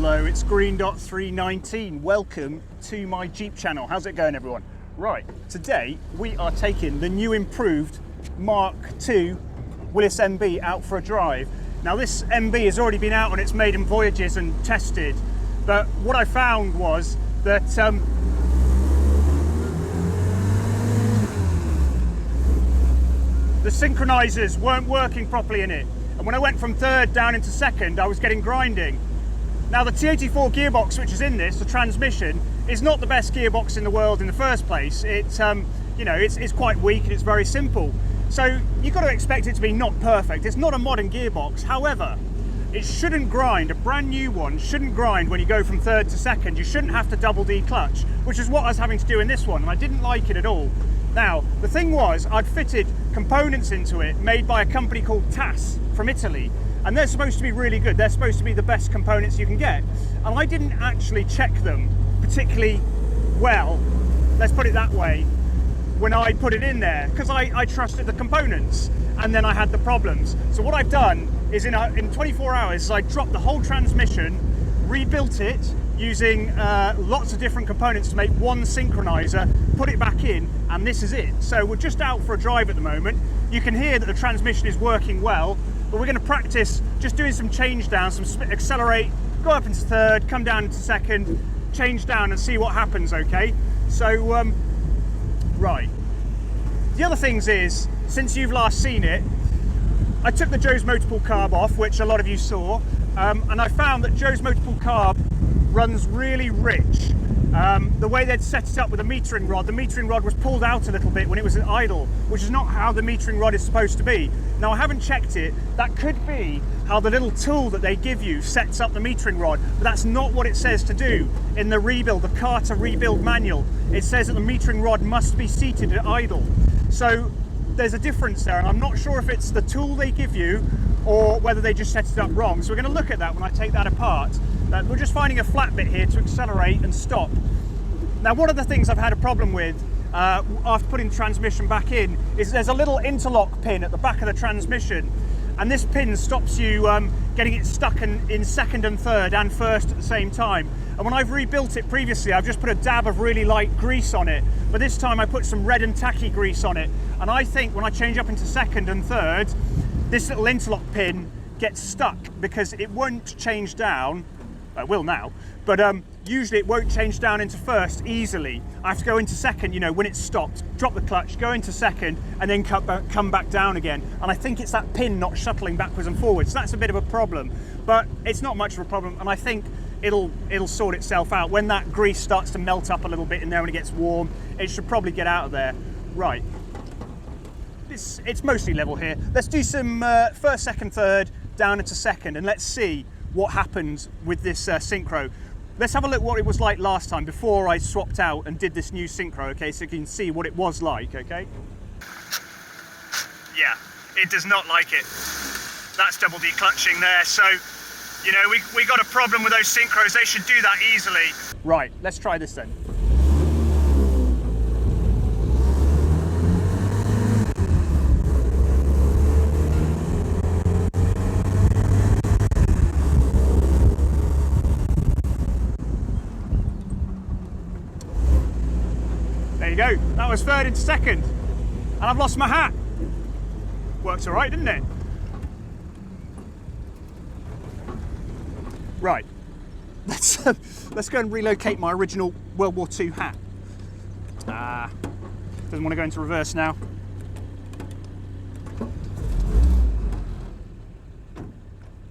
Hello, it's Greendot 319. Welcome to my Jeep channel. How's it going, everyone? Right, today we are taking the new improved Mark II Willys MB out for a drive. Now this MB has already been out on its maiden voyages and tested, but what I found was that the synchronizers weren't working properly in it. And when I went from third down into second, I was getting grinding. Now the T84 gearbox, which is in this, the transmission, is not the best gearbox in the world in the first place. It's, you know, it's quite weak and it's very simple. So you've got to expect it to be not perfect. It's not a modern gearbox. However, it shouldn't grind. A brand new one shouldn't grind when you go from third to second. You shouldn't have to double declutch, which is what I was having to do in this one, and I didn't like it at all. Now, the thing was, I'd fitted components into it made by a company called TAS from Italy, and they're supposed to be really good. They're supposed to be the best components you can get. And I didn't actually check them particularly well, let's put it that way, when I put it in there, because I trusted the components, and then I had the problems. So what I've done is in 24 hours, I dropped the whole transmission, rebuilt it, using lots of different components to make one synchronizer, put it back in, and this is it. So we're just out for a drive at the moment. You can hear that the transmission is working well, but we're going to practice just doing some change down, some accelerate, go up into third, come down into second, change down and see what happens, okay? So, right. The other things is, since you've last seen it, I took the Joe's Motorpool carb off, which a lot of you saw, and I found that Joe's Motorpool carb runs really rich. The way they'd set it up with the metering rod was pulled out a little bit when it was at idle, which is not how the metering rod is supposed to be. Now I haven't checked it, that could be how the little tool that they give you sets up the metering rod, but that's not what it says to do in the rebuild, the Carter rebuild manual. It says that the metering rod must be seated at idle. So there's a difference there, and I'm not sure if it's the tool they give you or whether they just set it up wrong. So we're going to look at that when I take that apart. We're just finding a flat bit here to accelerate and stop. Now, one of the things I've had a problem with after putting the transmission back in is there's a little interlock pin at the back of the transmission, and this pin stops you getting it stuck in second and third and first at the same time. And when I've rebuilt it previously, I've just put a dab of really light grease on it, but this time I put some red and tacky grease on it. And I think when I change up into second and third, this little interlock pin gets stuck because it won't change down. It will now, but usually it won't change down into first easily. I have to go into second, you know, when it's stopped, drop the clutch, go into second, and then come back down again. And I think it's that pin not shuttling backwards and forwards. So that's a bit of a problem, but it's not much of a problem. And I think it'll sort itself out. When that grease starts to melt up a little bit in there when it gets warm, it should probably get out of there. Right, it's mostly level here. Let's do some first, second, third, down into second, and let's see what happens with this synchro. Let's have a look what it was like last time before I swapped out and did this new synchro, okay, so you can see what it was like, okay? Yeah, it does not like it. That's double declutching there, so, you know, we got a problem with those synchros. They should do that easily. Right, let's try this then. There you go, that was third into second, and I've lost my hat. Worked all right, didn't it? Right, let's go and relocate my original World War II hat. Doesn't want to go into reverse now.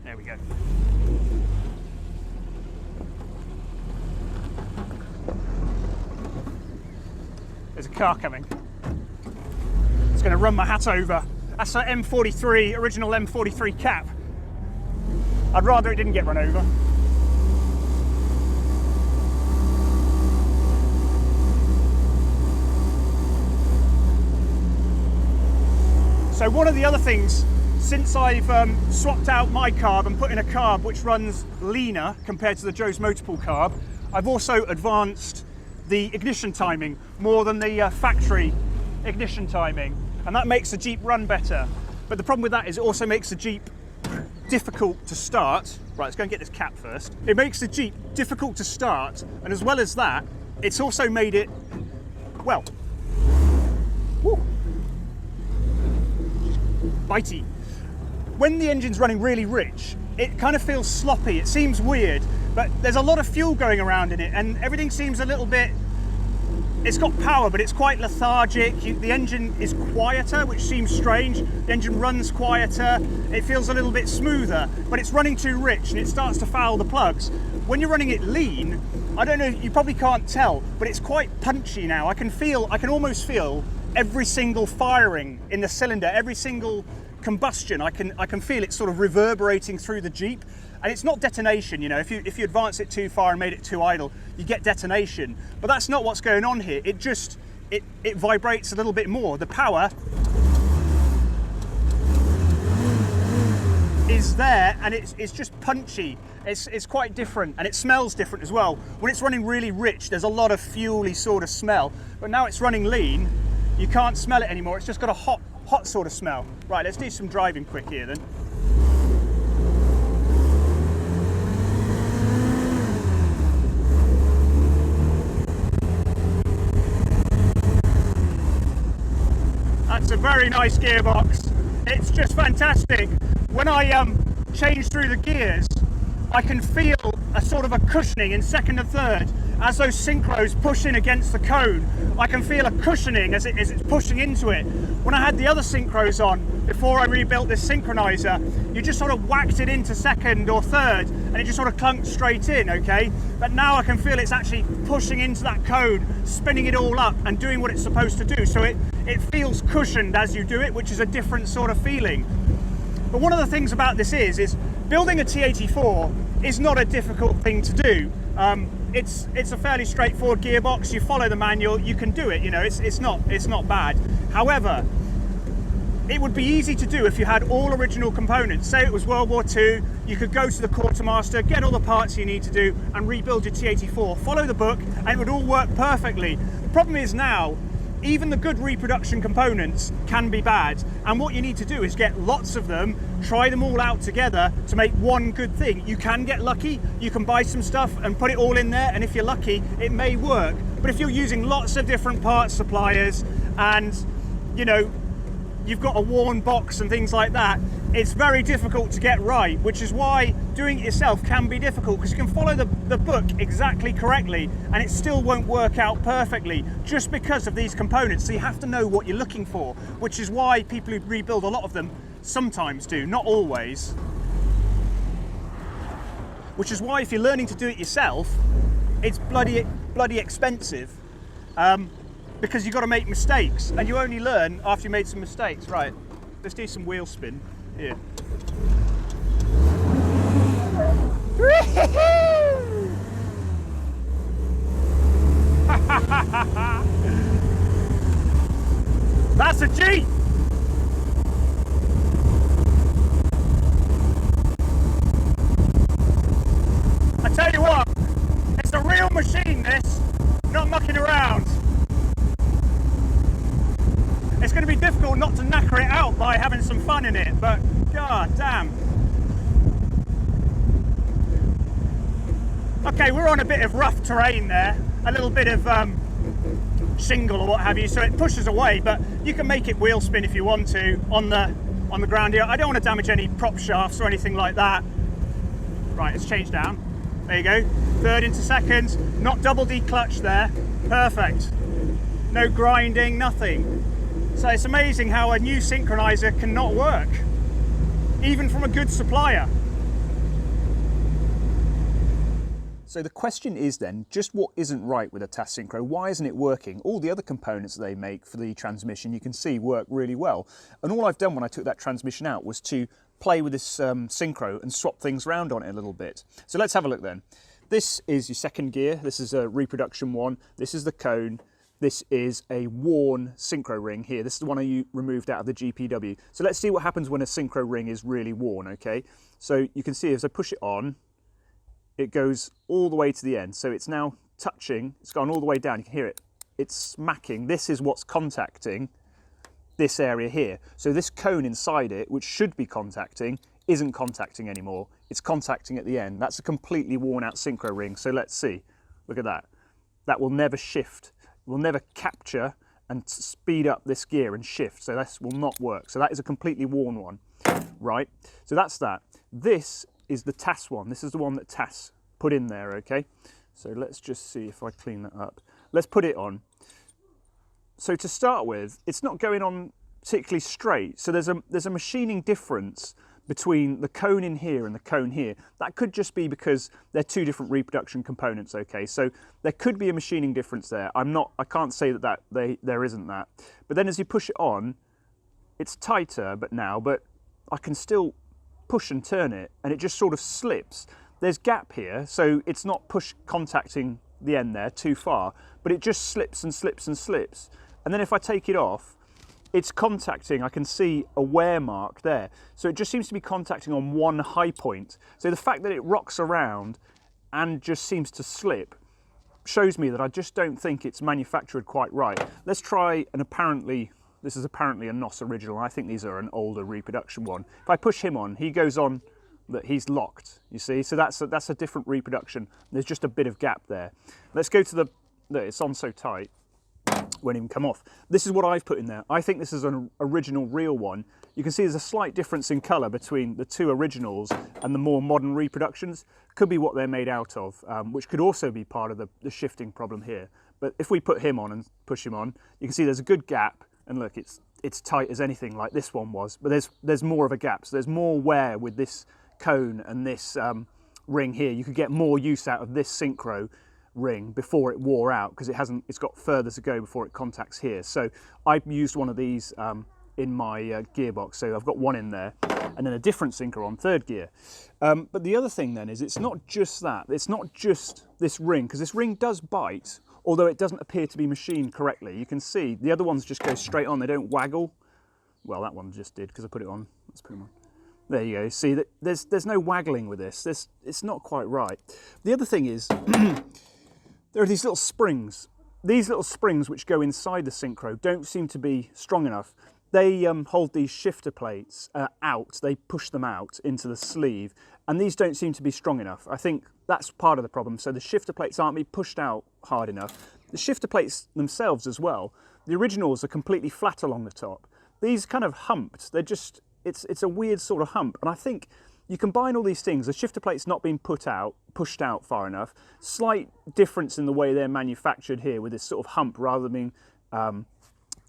There we go. There's a car coming. It's going to run my hat over. That's an M43, original M43 cap. I'd rather it didn't get run over. So one of the other things, since I've swapped out my carb and put in a carb which runs leaner compared to the Joe's Motorpool carb, I've also advanced the ignition timing more than the factory ignition timing, and that makes the Jeep run better. But the problem with that is it also makes the Jeep difficult to start. Right, let's go and get this cap first. It makes the Jeep difficult to start, and as well as that, it's also made it, well, woo, bitey. When the engine's running really rich, it kind of feels sloppy. It seems weird, but there's a lot of fuel going around in it, and everything seems a little bit, it's got power, but it's quite lethargic. The engine is quieter, which seems strange. The engine runs quieter. It feels a little bit smoother, but it's running too rich and it starts to foul the plugs. When you're running it lean, I don't know, you probably can't tell, but it's quite punchy now. I can almost feel every single firing in the cylinder, every single combustion. I can feel it sort of reverberating through the Jeep. And it's not detonation, you know, if you advance it too far and made it too idle, you get detonation. But that's not what's going on here. It just, it vibrates a little bit more. The power is there, and it's just punchy. It's quite different, and it smells different as well. When it's running really rich, there's a lot of fuely sort of smell. But now it's running lean, you can't smell it anymore. It's just got a hot sort of smell. Right, let's do some driving quick here then. That's a very nice gearbox. It's just fantastic. When I change through the gears, I can feel a sort of a cushioning in second and third as those synchros push in against the cone. I can feel a cushioning as it's pushing into it. When I had the other synchros on, before I rebuilt this synchronizer, you just sort of whacked it into second or third and it just sort of clunked straight in, okay? But now I can feel it's actually pushing into that cone, spinning it all up and doing what it's supposed to do. So it feels cushioned as you do it, which is a different sort of feeling. But one of the things about this is building a T84 is not a difficult thing to do. It's a fairly straightforward gearbox. You follow the manual, you can do it. You know, it's not bad. However, it would be easy to do if you had all original components. Say it was World War II, you could go to the quartermaster, get all the parts you need to do, and rebuild your T84. Follow the book, and it would all work perfectly. The problem is now, even the good reproduction components can be bad, and what you need to do is get lots of them, try them all out together to make one good thing. You can get lucky, you can buy some stuff and put it all in there, and if you're lucky, it may work. But if you're using lots of different parts suppliers and, you know, you've got a worn box and things like that, it's very difficult to get right, which is why doing it yourself can be difficult, because you can follow the book exactly correctly and it still won't work out perfectly just because of these components. So you have to know what you're looking for, which is why people who rebuild a lot of them sometimes do, not always. Which is why if you're learning to do it yourself, it's bloody expensive. Because you've got to make mistakes, and you only learn after you made some mistakes. Right, let's do some wheel spin here. That's a Jeep! I tell you what, it's a real machine, this, not mucking around. It's going to be difficult not to knacker it out by having some fun in it, but god damn. Okay, we're on a bit of rough terrain there, a little bit of shingle or what have you, so it pushes away, but you can make it wheel spin if you want to on the ground here. I don't want to damage any prop shafts or anything like that. Right, let's change down. There you go, third into second, not double declutch there, perfect. No grinding, nothing. So it's amazing how a new synchronizer can not work, even from a good supplier. So the question is then, just what isn't right with a TAS Synchro? Why isn't it working? All the other components that they make for the transmission, you can see work really well. And all I've done when I took that transmission out was to play with this Synchro and swap things around on it a little bit. So let's have a look then. This is your second gear. This is a reproduction one. This is the cone. This is a worn synchro ring here. This is the one I removed out of the GPW. So let's see what happens when a synchro ring is really worn, okay? So you can see as I push it on, it goes all the way to the end. So it's now touching, it's gone all the way down. You can hear it. It's smacking. This is what's contacting this area here. So this cone inside it, which should be contacting, isn't contacting anymore. It's contacting at the end. That's a completely worn out synchro ring. So let's see, look at that. That will never shift, will never capture and speed up this gear and shift. So this will not work. So that is a completely worn one, right? So that's that. This is the TAS one. This is the one that TAS put in there, okay? So let's just see if I clean that up. Let's put it on. So to start with, it's not going on particularly straight. So there's a machining difference between the cone in here and the cone here. That could just be because they're two different reproduction components, okay? So there could be a machining difference there. I can't say that there isn't that. But then as you push it on, it's tighter but I can still push and turn it and it just sort of slips. There's gap here, so it's not contacting the end there too far, but it just slips and slips and slips. And then if I take it off, it's contacting, I can see a wear mark there. So it just seems to be contacting on one high point. So the fact that it rocks around and just seems to slip shows me that I just don't think it's manufactured quite right. Let's try this is apparently a NOS original. I think these are an older reproduction one. If I push him on, he goes on, that he's locked, you see? So that's a different reproduction. There's just a bit of gap there. Let's go to it's on so tight. Won't even come off. This is what I've put in there. I think this is an original real one. You can see there's a slight difference in colour between the two originals and the more modern reproductions. Could be what they're made out of, which could also be part of the shifting problem here. But if we put him on and push him on, you can see there's a good gap, and look, it's tight as anything like this one was, but there's more of a gap, so there's more wear with this cone and this ring here. You could get more use out of this synchro ring before it wore out because it's got further to go before it contacts here. So I've used one of these in my gearbox, so I've got one in there and then a different synchro on third gear. But the other thing then is it's not just that, it's not just this ring, because this ring does bite, although it doesn't appear to be machined correctly. You can see the other ones just go straight on, they don't waggle. Well, that one just did because I put it on. Let's put it on. There you go. See, that there's no waggling with this. It's not quite right. The other thing is there are these little springs. These little springs which go inside the synchro don't seem to be strong enough. They hold these shifter plates out. They push them out into the sleeve, and these don't seem to be strong enough. I think that's part of the problem. So the shifter plates aren't being pushed out hard enough. The shifter plates themselves as well, the originals are completely flat along the top. These kind of humped. They're just, it's a weird sort of hump, and I think you combine all these things, the shifter plate's not being pushed out far enough, slight difference in the way they're manufactured here with this sort of hump rather than being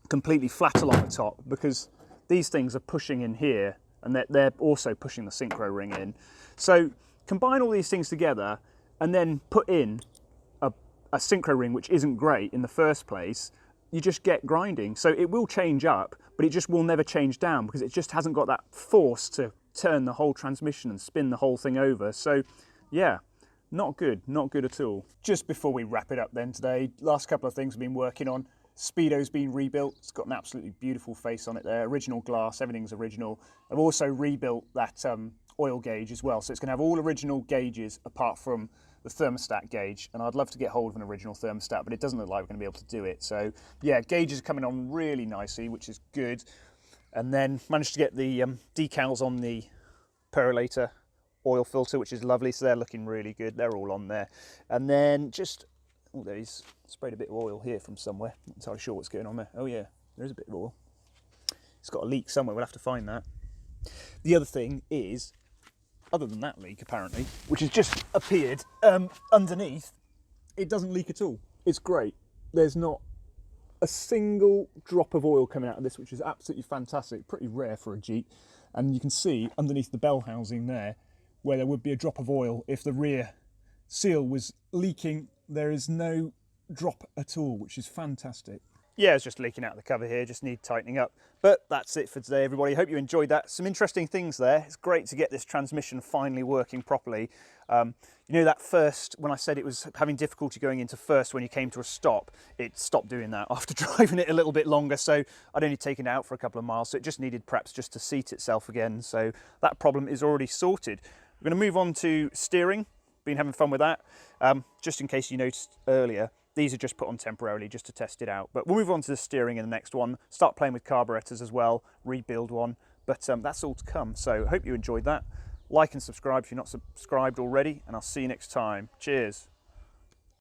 completely flat along the top, because these things are pushing in here and they're also pushing the synchro ring in. So combine all these things together and then put in a synchro ring which isn't great in the first place, you just get grinding. So it will change up, but it just will never change down because it just hasn't got that force to turn the whole transmission and spin the whole thing over. So yeah, not good at all. Just before we wrap it up then today, last couple of things we've been working on. Speedo's been rebuilt. It's got an absolutely beautiful face on it there. Original glass, everything's original. I've also rebuilt that oil gauge as well. So it's going to have all original gauges apart from the thermostat gauge. And I'd love to get hold of an original thermostat, but it doesn't look like we're going to be able to do it. So yeah, gauges are coming on really nicely, which is good. And then managed to get the decals on the percolator oil filter, which is lovely. So they're looking really good. They're all on there. And then just, oh, there's sprayed a bit of oil here from somewhere. Not entirely sure what's going on there. Oh yeah, there's a bit of oil. It's got a leak somewhere. We'll have to find that. The other thing is, other than that leak apparently, which has just appeared underneath, it doesn't leak at all. It's great. There's not a single drop of oil coming out of this, which is absolutely fantastic. Pretty rare for a Jeep. And you can see underneath the bell housing there where there would be a drop of oil if the rear seal was leaking. There is no drop at all, which is fantastic. Yeah, it's just leaking out of the cover here, just need tightening up. But that's it for today, everybody. Hope you enjoyed that. Some interesting things there. It's great to get this transmission finally working properly. You know that first, when I said it was having difficulty going into first when you came to a stop, it stopped doing that after driving it a little bit longer. So I'd only taken it out for a couple of miles, so it just needed perhaps just to seat itself again. So that problem is already sorted. We're going to move on to steering. Been having fun with that. Just in case you noticed earlier, these are just put on temporarily just to test it out. But we'll move on to the steering in the next one, start playing with carburetors as well, rebuild one. But that's all to come. So I hope you enjoyed that. Like and subscribe if you're not subscribed already, and I'll see you next time. Cheers.